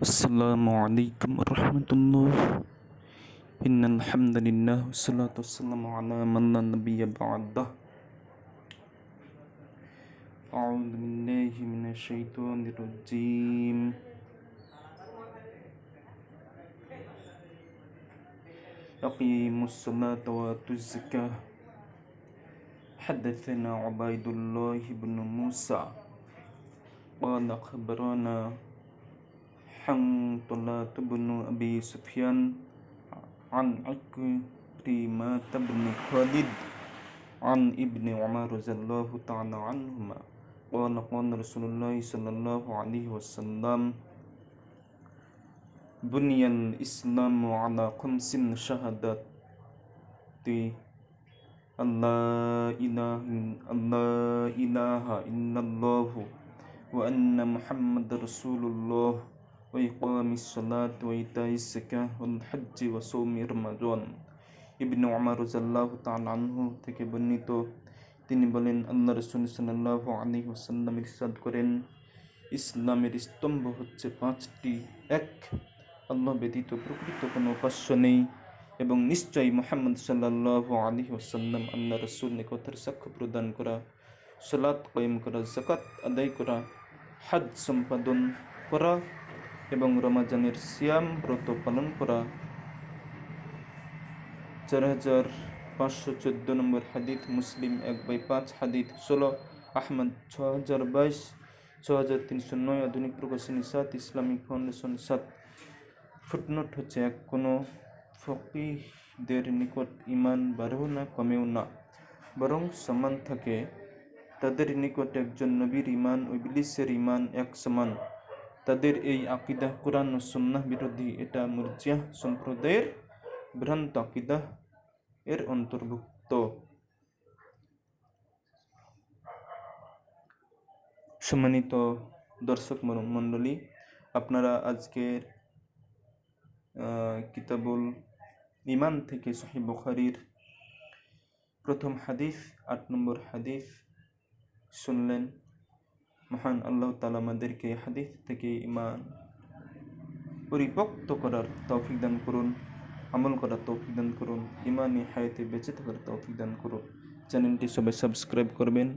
السلام عليكم ورحمة الله. إن الحمد لله والصلاة والسلام على من لا نبي بعده. أعوذ بالله من الشيطان الرجيم. أقيموا الصلاة وآتوا الزكاة. حدثنا عبيد الله بن موسى قال أخبرنا حنظلة بن أبي سفيان عن عكرمة بن خالد عن ابن عمر رضي الله تعالى عنهما قال قال رسول الله صلى الله عليه وسلم بني الإسلام على خمس شهادات أن لا إله إلا الله وأن محمد رسول الله وإقام الصلاة وإيتاء الزكاة والحج وصوم رمضان। ইবনে উমর রাদিয়াল্লাহু তাআলা আনহু থেকে বর্ণিত, তিনি বলেন, আল্লাহ রাসূল সাল্লাল্লাহু আলাইহি ওয়াসাল্লাম ইরশাদ করেন, ইসলামের স্তম্ভ হচ্ছে পাঁচটি। এক, আল্লাহ ব্যতীত প্রকৃত কোনো উপাস্য নেই এবং নিশ্চয়ই মুহাম্মদ সাল্লাল্লাহু আলাইহি ওয়াসাল্লাম আল্লাহ রাসূল নিকটের সাক্ষ্য প্রদান করা, সালাত কায়েম করা, যাকাত আদায় করা, হজ সম্পাদন করা এবং রমজানের সিয়াম ব্রত পালন করা। 4514 নম্বর হাদিস, মুসলিম 1/5, হাদিস 16, আহমদ 6022, 6309, আধুনিক প্রকাশনী 7, ইসলামিক ফাউন্ডেশন 7। ফুটনোট হচ্ছে এক, কোনো ফকিহদের নিকট ইমান বাড়েও না কমেও না, বরং সমান থাকে। তাদের নিকট একজন নবীর ইমান ও ইবলিসের ইমান এক সমান। তাদের এই আকিদাহ কুরআন ও সুন্নাহ বিরোধী। এটা মুরজিয়াহ সম্প্রদায়ের ভ্রান্ত আকিদাহ এর অন্তর্ভুক্ত। সম্মানিত দর্শক মণ্ডলী, আপনারা আজকের কিতাবুল ইমান থেকে সহিহ বুখারীর প্রথম হাদিস 8 নম্বর হাদিস শুনলেন। মহান আল্লাহ তাআলা আমাদেরকে হাদিস থেকে ইমান পরিপক্ত করার তৌফিক দান করুন, আমল করার তৌফিক দান করুন, ইমানি হায়াতে বেঁচে থাকার তৌফিক দান করুন। চ্যানেলটি সবাই সাবস্ক্রাইব করবেন,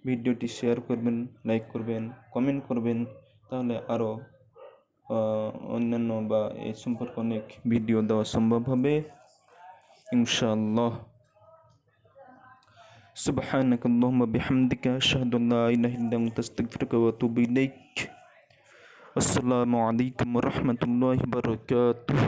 ভিডিওটি শেয়ার করবেন, লাইক করবেন, কমেন্ট করবেন, তাহলে আরও অন্যান্য বা এই সম্পর্কে অনেক ভিডিও দেওয়া সম্ভব হবে ইনশাআল্লাহ। سبحانك اللهم بحمدك أشهد أن لا إله إلا أنت أستغفرك وأتوب إليك. السلام عليكم ورحمة الله وبركاته.